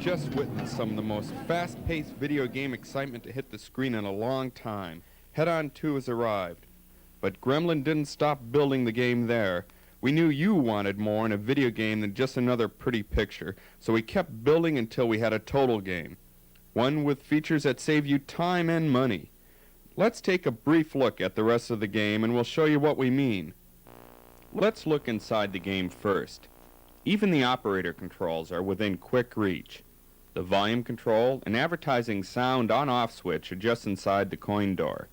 just witnessed some of the most fast-paced video game excitement to hit the screen in a long time. Head-On 2 has arrived. But Gremlin didn't stop building the game there. We knew you wanted more in a video game than just another pretty picture, so we kept building until we had a total game. One with features that save you time and money. Let's take a brief look at the rest of the game and we'll show you what we mean. Let's look inside the game first. Even the operator controls are within quick reach. The volume control and advertising sound on-off switch are just inside the coin door.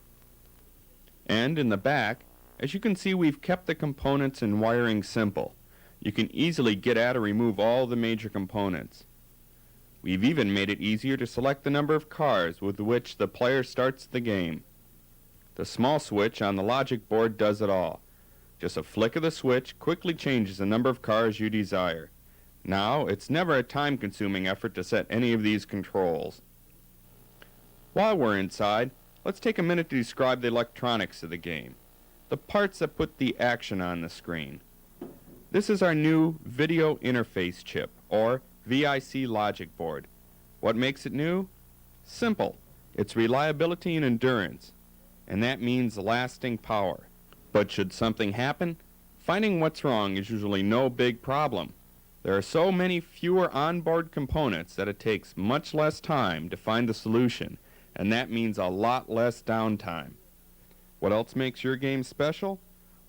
And in the back, as you can see, we've kept the components and wiring simple. You can easily get at or remove all the major components. We've even made it easier to select the number of cars with which the player starts the game. The small switch on the logic board does it all. Just a flick of the switch quickly changes the number of cars you desire. Now, it's never a time-consuming effort to set any of these controls. While we're inside, let's take a minute to describe the electronics of the game, the parts that put the action on the screen. This is our new Video Interface Chip, or VIC logic board. What makes it new? Simple. It's reliability and endurance, and that means lasting power. But should something happen, finding what's wrong is usually no big problem. There are so many fewer onboard components that it takes much less time to find the solution, and that means a lot less downtime. What else makes your game special?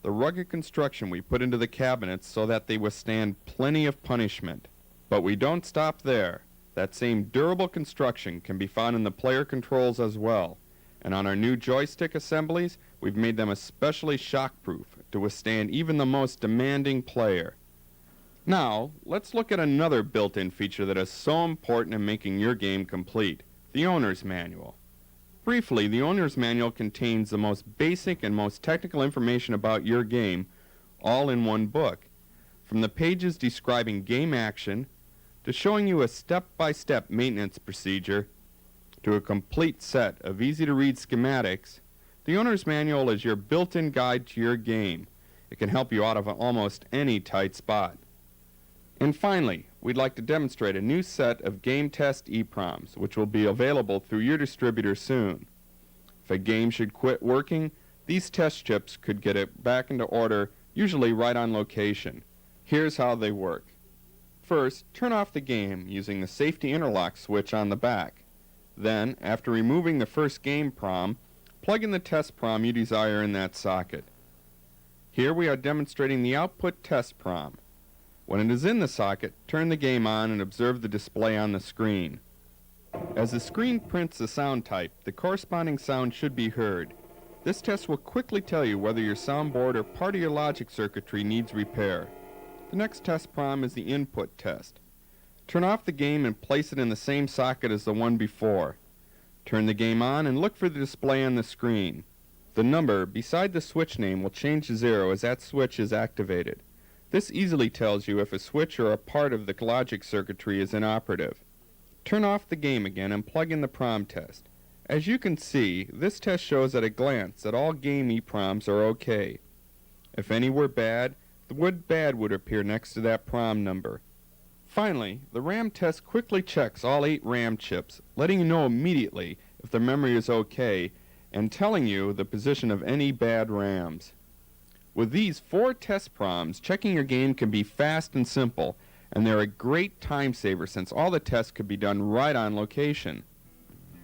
The rugged construction we put into the cabinets so that they withstand plenty of punishment. But we don't stop there. That same durable construction can be found in the player controls as well. And on our new joystick assemblies, we've made them especially shockproof to withstand even the most demanding player. Now, let's look at another built-in feature that is so important in making your game complete, the owner's manual. Briefly, the owner's manual contains the most basic and most technical information about your game, all in one book. From the pages describing game action, to showing you a step-by-step maintenance procedure, to a complete set of easy-to-read schematics, the owner's manual is your built-in guide to your game. It can help you out of almost any tight spot. And finally, we'd like to demonstrate a new set of game test EPROMs, which will be available through your distributor soon. If a game should quit working, these test chips could get it back into order, usually right on location. Here's how they work. First, turn off the game using the safety interlock switch on the back. Then, after removing the first game PROM, plug in the test PROM you desire in that socket. Here we are demonstrating the output test PROM. When it is in the socket, turn the game on and observe the display on the screen. As the screen prints the sound type, the corresponding sound should be heard. This test will quickly tell you whether your soundboard or part of your logic circuitry needs repair. The next test PROM is the input test. Turn off the game and place it in the same socket as the one before. Turn the game on and look for the display on the screen. The number beside the switch name will change to 0 as that switch is activated. This easily tells you if a switch or a part of the logic circuitry is inoperative. Turn off the game again and plug in the PROM test. As you can see, this test shows at a glance that all game EPROMs are okay. If any were bad, the word bad would appear next to that PROM number. Finally, the RAM test quickly checks all 8 RAM chips, letting you know immediately if the memory is okay and telling you the position of any bad RAMs. With these 4 test PROMs, checking your game can be fast and simple, and they're a great time saver since all the tests could be done right on location.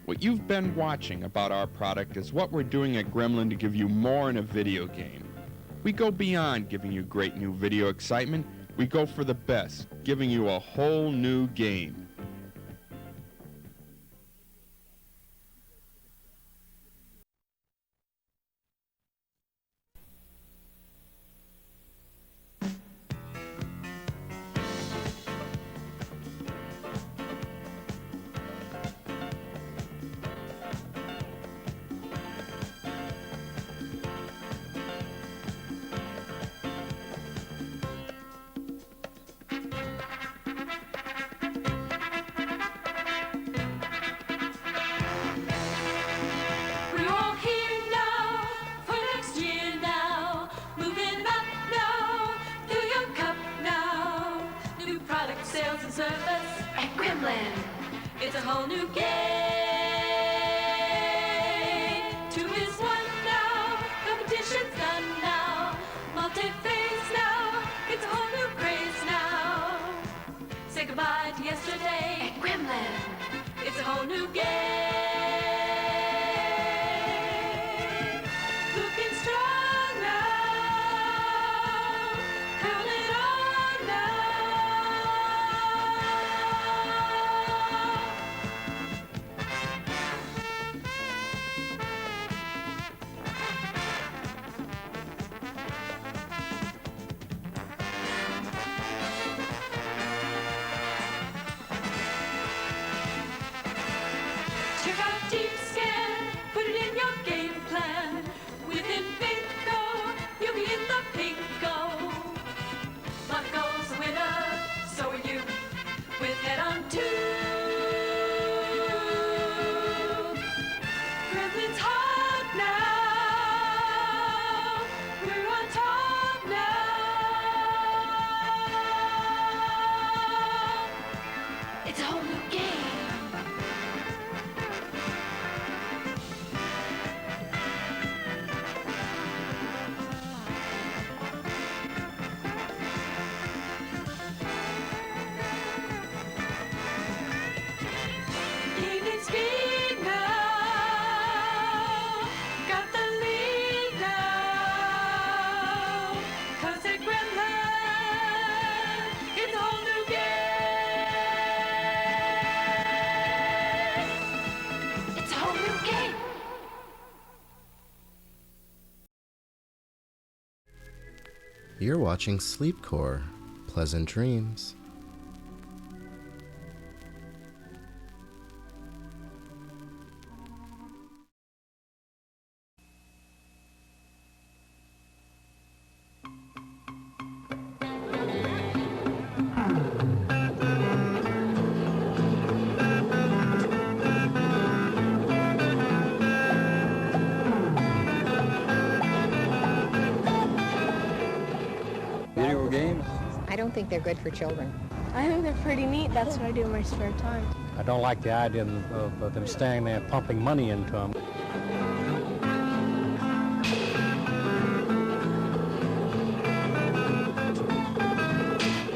What you've been watching about our product is what we're doing at Gremlin to give you more in a video game. We go beyond giving you great new video excitement. We go for the best, giving you a whole new game. new game. Looking strong now, count it on now. Check out Deep Scan, put it in your game plan. Within bingo, you'll be in the bingo. Marco's a winner, so are you, with head on two. Gremlin's hot now, we're on top now. It's a whole new game. Gaining speed now, got the lead now, 'cause at Gremlin, it's a whole new game. It's a whole new game. You're watching Sleepcore. Pleasant dreams. Video games? I don't think they're good for children. I think they're pretty neat. That's what I do in my spare time. I don't like the idea of them staying there pumping money into them.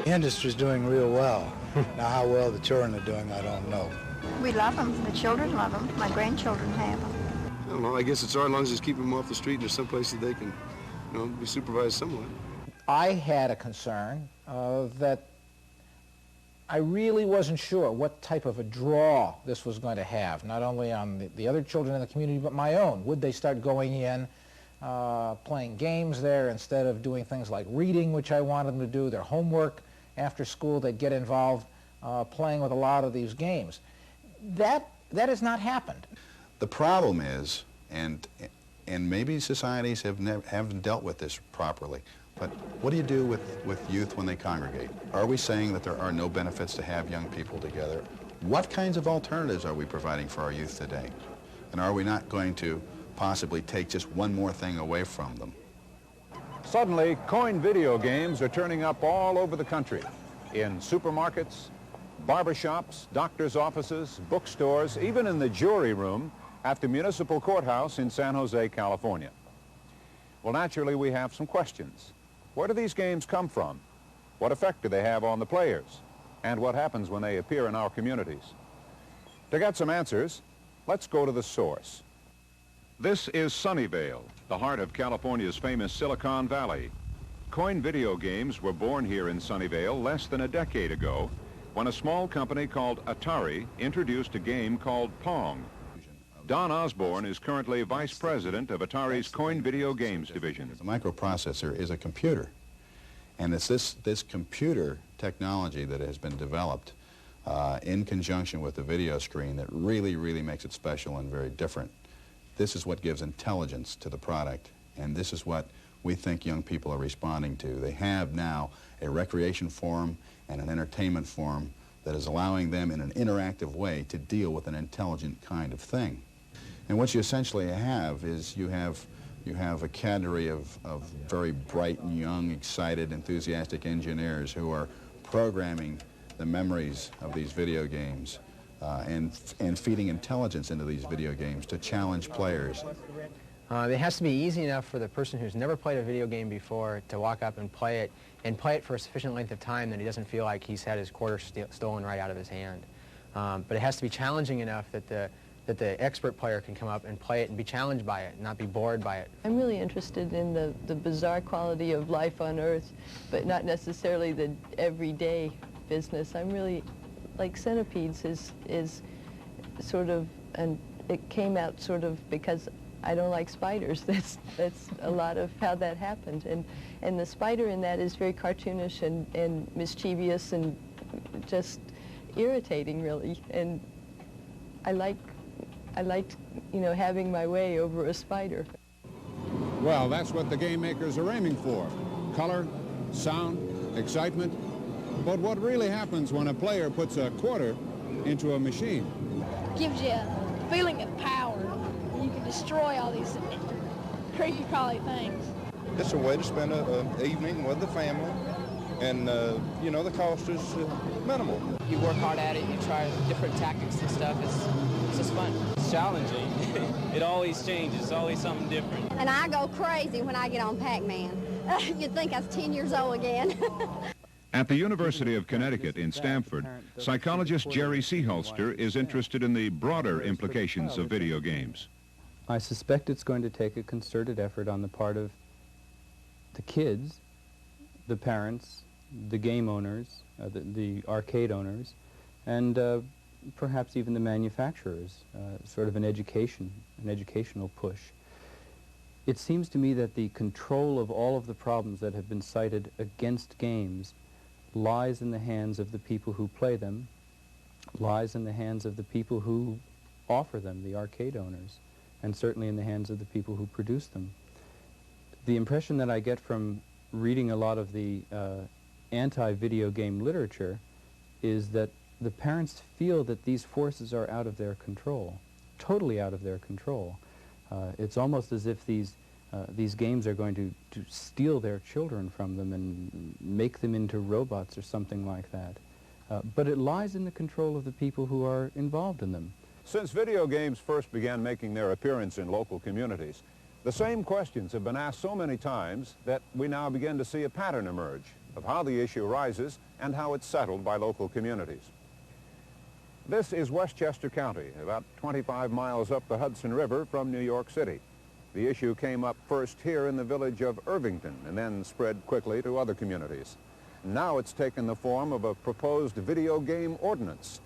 The industry's doing real well. Now, how well the children are doing, I don't know. We love them. The children love them. My grandchildren have them. I don't know. I guess it's all right as long as just keep them off the street and there's some place that they can, be supervised somewhat. I had a concern that I really wasn't sure what type of a draw this was going to have, not only on the other children in the community, but my own. Would they start going in, playing games there instead of doing things like reading, which I wanted them to do, their homework after school? They'd get involved playing with a lot of these games. That has not happened. The problem is, and maybe societies haven't dealt with this properly, but what do you do with youth when they congregate? Are we saying that there are no benefits to have young people together? What kinds of alternatives are we providing for our youth today? And are we not going to possibly take just one more thing away from them? Suddenly, coin video games are turning up all over the country, in supermarkets, barbershops, doctors' offices, bookstores, even in the jury room at the municipal courthouse in San Jose, California. Well, naturally, we have some questions. Where do these games come from? What effect do they have on the players? And what happens when they appear in our communities? To get some answers, let's go to the source. This is Sunnyvale, the heart of California's famous Silicon Valley. Coin video games were born here in Sunnyvale less than a decade ago when a small company called Atari introduced a game called Pong. Don Osborne is currently vice president of Atari's Coin Video Games division. The microprocessor is a computer, and it's this computer technology that has been developed in conjunction with the video screen that really makes it special and very different. This is what gives intelligence to the product, and this is what we think young people are responding to. They have now a recreation forum and an entertainment forum that is allowing them in an interactive way to deal with an intelligent kind of thing. And what you essentially have is you have a cadre of very bright, young, excited, enthusiastic engineers who are programming the memories of these video games and feeding intelligence into these video games to challenge players. It has to be easy enough for the person who's never played a video game before to walk up and play it for a sufficient length of time that he doesn't feel like he's had his quarter stolen right out of his hand. But it has to be challenging enough that the expert player can come up and play it and be challenged by it, not be bored by it. I'm really interested in the bizarre quality of life on Earth, but not necessarily the everyday business. I'm really, like Centipedes is sort of, and it came out sort of because I don't like spiders. That's a lot of how that happened. And the spider in that is very cartoonish and mischievous and just irritating, really. And I liked, having my way over a spider. Well, that's what the game makers are aiming for. Color, sound, excitement. But what really happens when a player puts a quarter into a machine? Gives you a feeling of power. You can destroy all these creepy crawly things. It's a way to spend an evening with the family, and the cost is minimal. You work hard at it, you try different tactics and stuff. It's just fun. It's challenging. It always changes. It's always something different. And I go crazy when I get on Pac-Man. You'd think I was 10 years old again. At the University of Connecticut in Stamford, psychologist Jerry Seeholster is interested in the broader implications of video games. I suspect it's going to take a concerted effort on the part of the kids, the parents, the game owners, the arcade owners, and perhaps even the manufacturers, sort of an educational push. It seems to me that the control of all of the problems that have been cited against games lies in the hands of the people who play them, lies in the hands of the people who offer them, the arcade owners, and certainly in the hands of the people who produce them. The impression that I get from reading a lot of the anti-video game literature is that the parents feel that these forces are out of their control, totally out of their control. It's almost as if these games are going to steal their children from them and make them into robots or something like that. But it lies in the control of the people who are involved in them. Since video games first began making their appearance in local communities, the same questions have been asked so many times that we now begin to see a pattern emerge of how the issue rises and how it's settled by local communities. This is Westchester County, about 25 miles up the Hudson River from New York City. The issue came up first here in the village of Irvington and then spread quickly to other communities. Now it's taken the form of a proposed video game ordinance.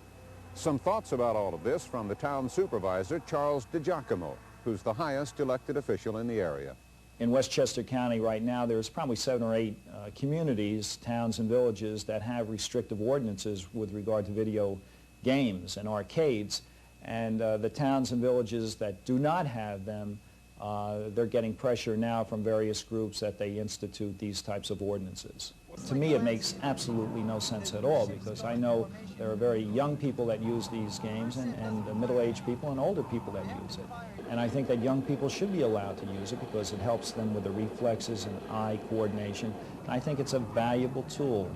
Some thoughts about all of this from the town supervisor, Charles DiGiacomo, who's the highest elected official in the area. In Westchester County right now, there's probably 7 or 8 communities, towns and villages that have restrictive ordinances with regard to video games and arcades. And the towns and villages that do not have them, they're getting pressure now from various groups that they institute these types of ordinances. To me, it makes absolutely no sense at all, because I know there are very young people that use these games and middle-aged people and older people that use it. And I think that young people should be allowed to use it because it helps them with the reflexes and eye coordination. And I think it's a valuable tool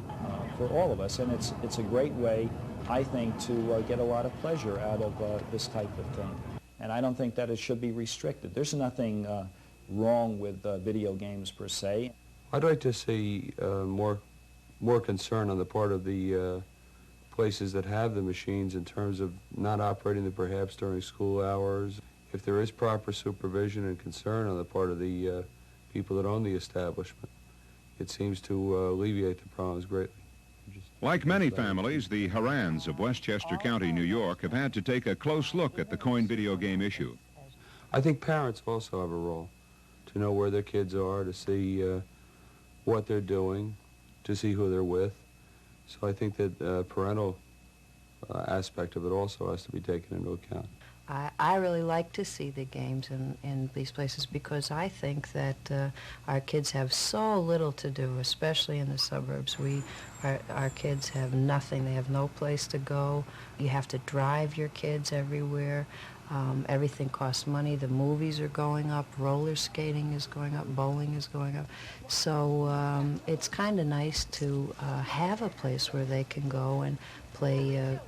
for all of us, and it's a great way, I think, to get a lot of pleasure out of this type of thing. And I don't think that it should be restricted. There's nothing wrong with video games per se. I'd like to see more concern on the part of the places that have the machines in terms of not operating them perhaps during school hours. If there is proper supervision and concern on the part of the people that own the establishment, it seems to alleviate the problems greatly. Like many families, the Harans of Westchester County, New York, have had to take a close look at the coin video game issue. I think parents also have a role to know where their kids are, to see what they're doing, to see who they're with. So I think that parental aspect of it also has to be taken into account. I really like to see the games in these places because I think that our kids have so little to do, especially in the suburbs. Our kids have nothing. They have no place to go. You have to drive your kids everywhere. Everything costs money. The movies are going up. Roller skating is going up. Bowling is going up. So it's kind of nice to have a place where they can go and play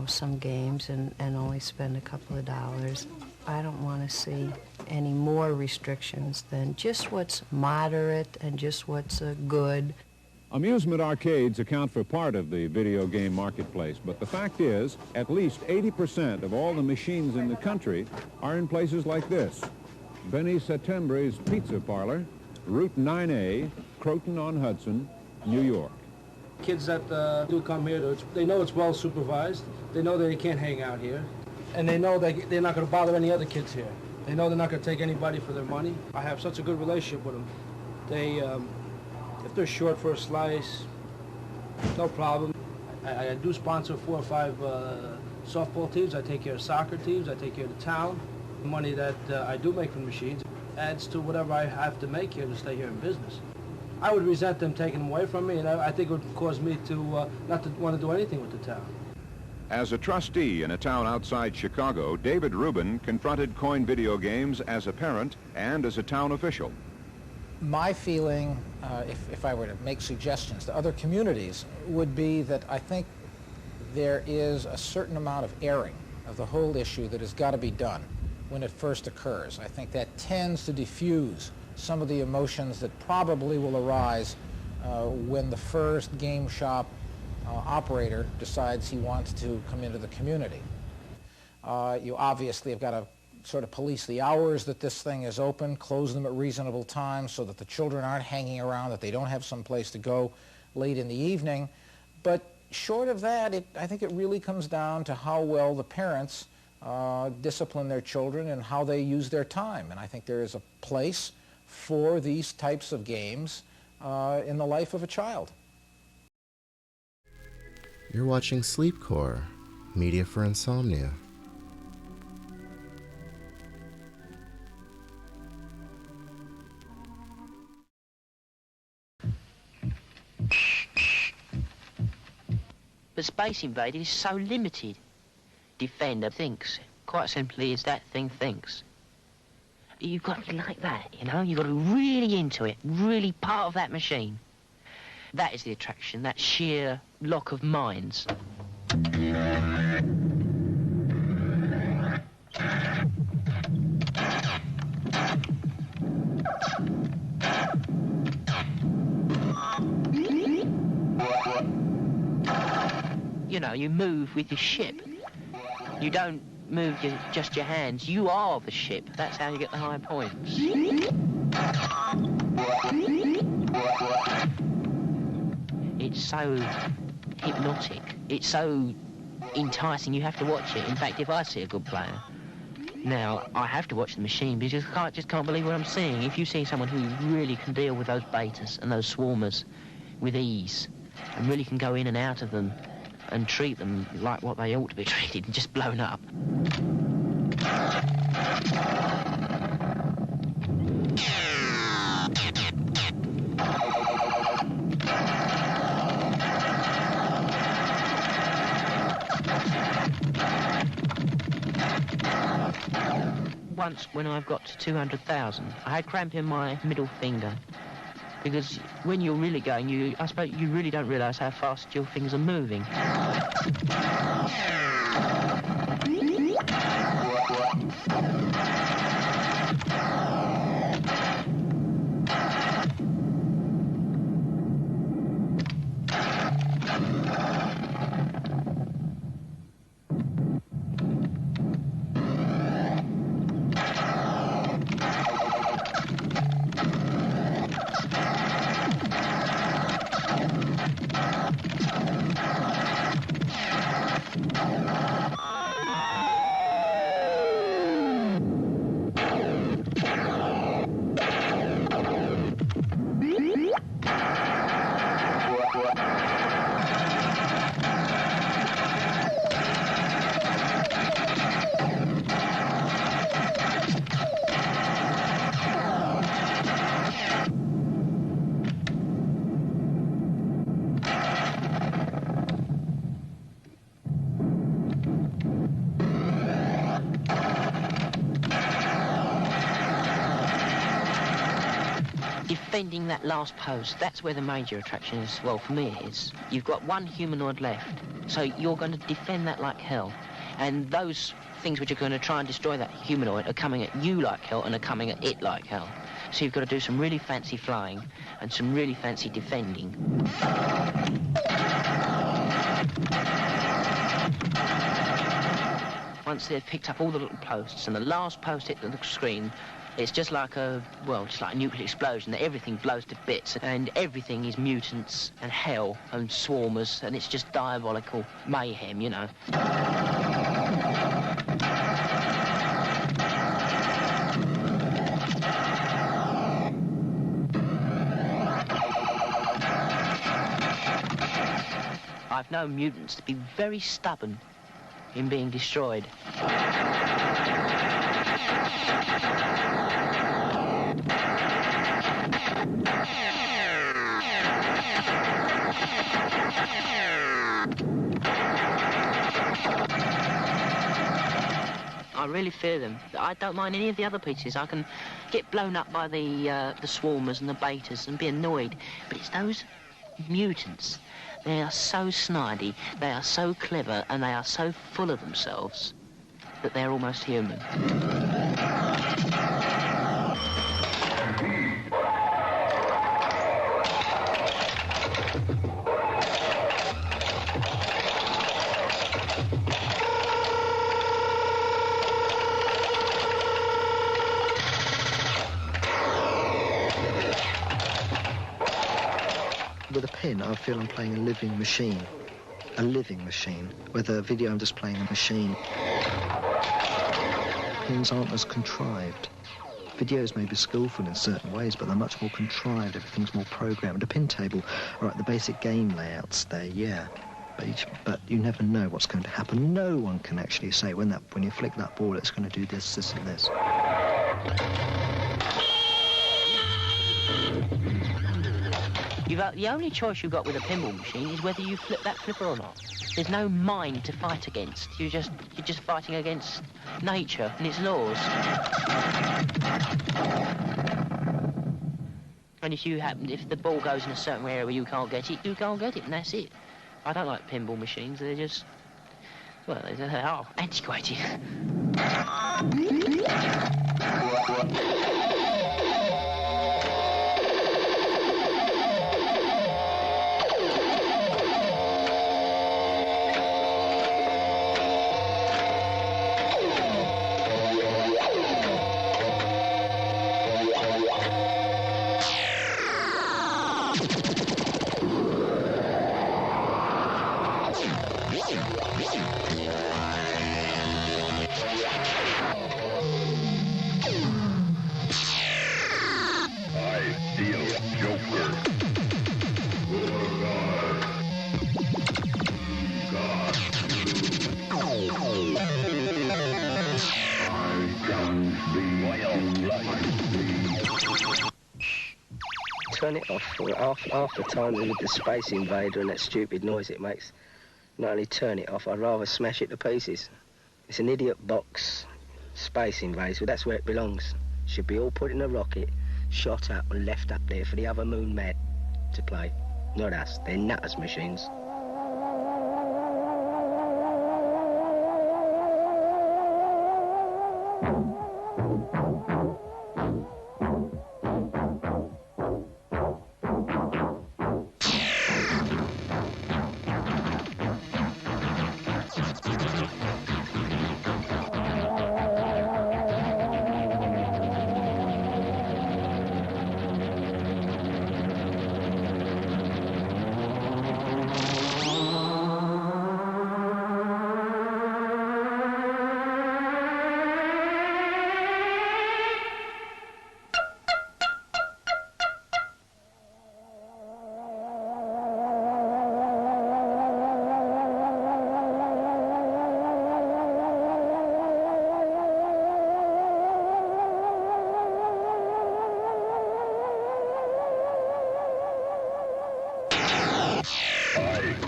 some games and only spend a couple of dollars. I don't want to see any more restrictions than just what's moderate and just what's good. Amusement arcades account for part of the video game marketplace, but the fact is, at least 80% of all the machines in the country are in places like this. Benny Settembre's Pizza Parlor, Route 9A, Croton-on-Hudson, New York. Kids that do come here, they know it's well supervised. They know that they can't hang out here. And they know that they're not going to bother any other kids here. They know they're not going to take anybody for their money. I have such a good relationship with them. They, if they're short for a slice, no problem. I do sponsor 4 or 5 softball teams. I take care of soccer teams. I take care of the town. The money that I do make from machines adds to whatever I have to make here to stay here in business. I would resent them taking them away from me, and I think it would cause me to not to want to do anything with the town. As a trustee in a town outside Chicago, David Rubin confronted coin video games as a parent and as a town official. My feeling, if I were to make suggestions to other communities, would be that I think there is a certain amount of airing of the whole issue that has got to be done when it first occurs. I think that tends to diffuse some of the emotions that probably will arise when the first game shop operator decides he wants to come into the community. You obviously have got to sort of police the hours that this thing is open, close them at reasonable times so that the children aren't hanging around, that they don't have some place to go late in the evening. But short of that, I think it really comes down to how well the parents discipline their children and how they use their time. And I think there is a place for these types of games in the life of a child. You're watching Sleepcore, media for insomnia. But Space Invaders is so limited. Defender thinks. Quite simply, as that thing thinks. You've got to be like that, you know? You've got to be really into it, really part of that machine. That is the attraction, that sheer lock of minds. You know, you move with your ship. You don't move just your hands. You are the ship. That's how you get the high points. It's so hypnotic. It's so enticing. You have to watch it. In fact, if I see a good player, now I have to watch the machine because I just can't believe what I'm seeing. If you see someone who really can deal with those betas and those swarmers with ease and really can go in and out of them and treat them like what they ought to be treated and just blown up. Once, when I've got to 200,000, I had cramp in my middle finger. Because when you're really going, I suppose you really don't realise how fast your fingers are moving. Defending that last post, that's where the major attraction is. Well, for me it is. You've got one humanoid left, so you're going to defend that like hell. And those things which are going to try and destroy that humanoid are coming at you like hell and are coming at it like hell. So you've got to do some really fancy flying and some really fancy defending. Once they've picked up all the little posts and the last post hit the screen, it's just like a nuclear explosion, that everything blows to bits and everything is mutants and hell and swarmers, and it's just diabolical mayhem, you know. I've known mutants to be very stubborn in being destroyed. I really fear them. I don't mind any of the other pieces. I can get blown up by the swarmers and the betas and be annoyed, but it's those mutants. They are so snidey, they are so clever, and they are so full of themselves that they're almost human. With a pen, I feel I'm playing a living machine. A living machine. With a video, I'm just playing a machine. Pens aren't as contrived. Videos may be skillful in certain ways, but they're much more contrived. Everything's more programmed. A pin table, all right, the basic game layouts there, yeah. But you never know what's going to happen. No one can actually say when you flick that ball, it's going to do this, this, and this. The only choice you've got with a pinball machine is whether you flip that flipper or not. There's no mind to fight against. You're just fighting against nature and its laws. And if the ball goes in a certain area where you can't get it, you can't get it, and that's it. I don't like pinball machines. They're just, well, they are antiquated. Turn it off half the time with the Space Invader and that stupid noise it makes. Not only turn it off, I'd rather smash it to pieces. It's an idiot box, Space Invader, that's where it belongs. Should be all put in a rocket, shot up and left up there for the other moon mad to play. Not us, they're nutters machines.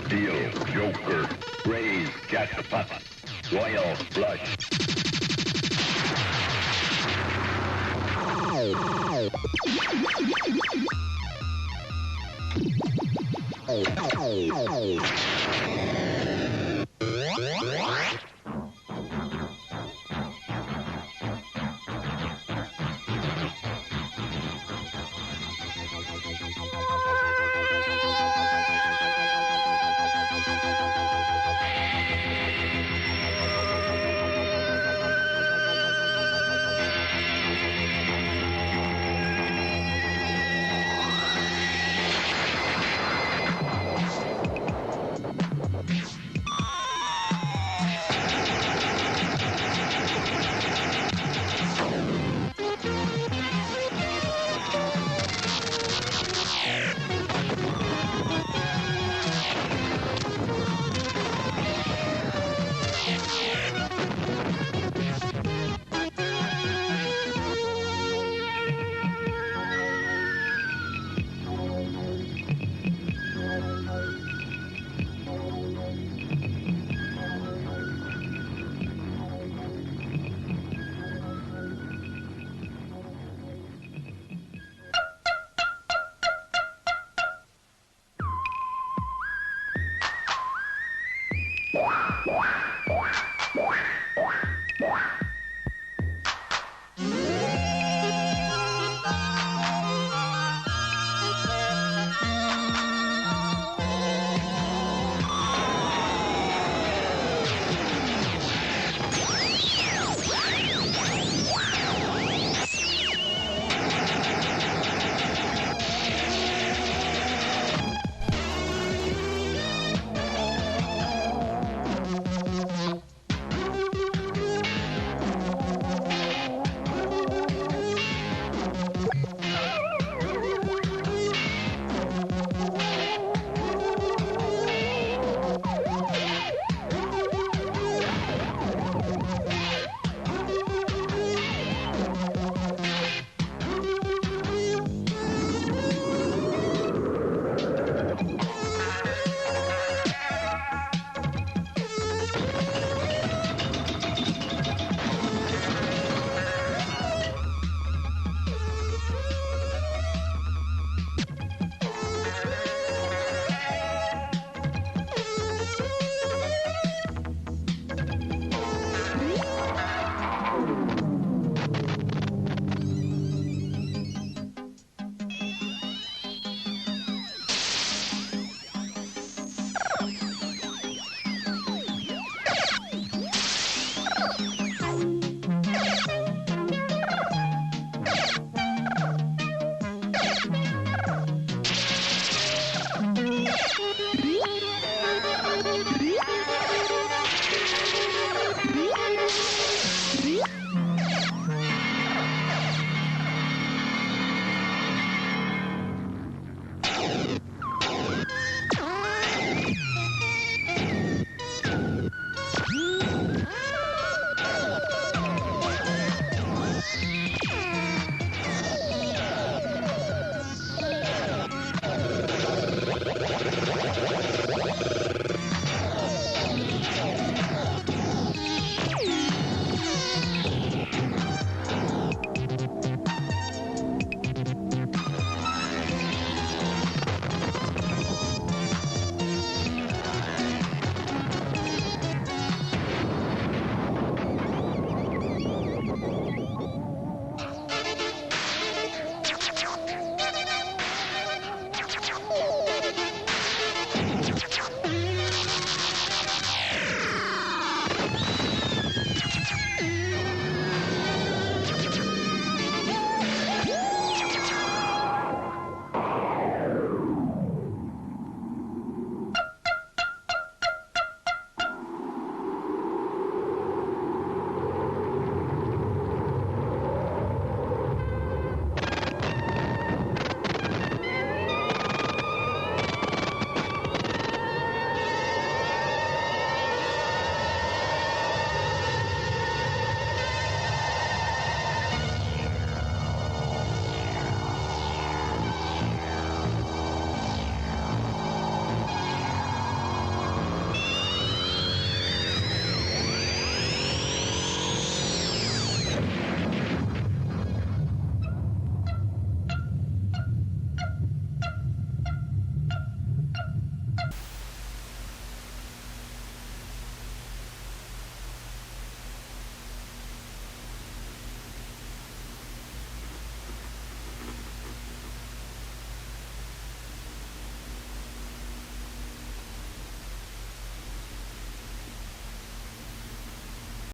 Steel, Joker, Raise, Jackpot, Royal Flush.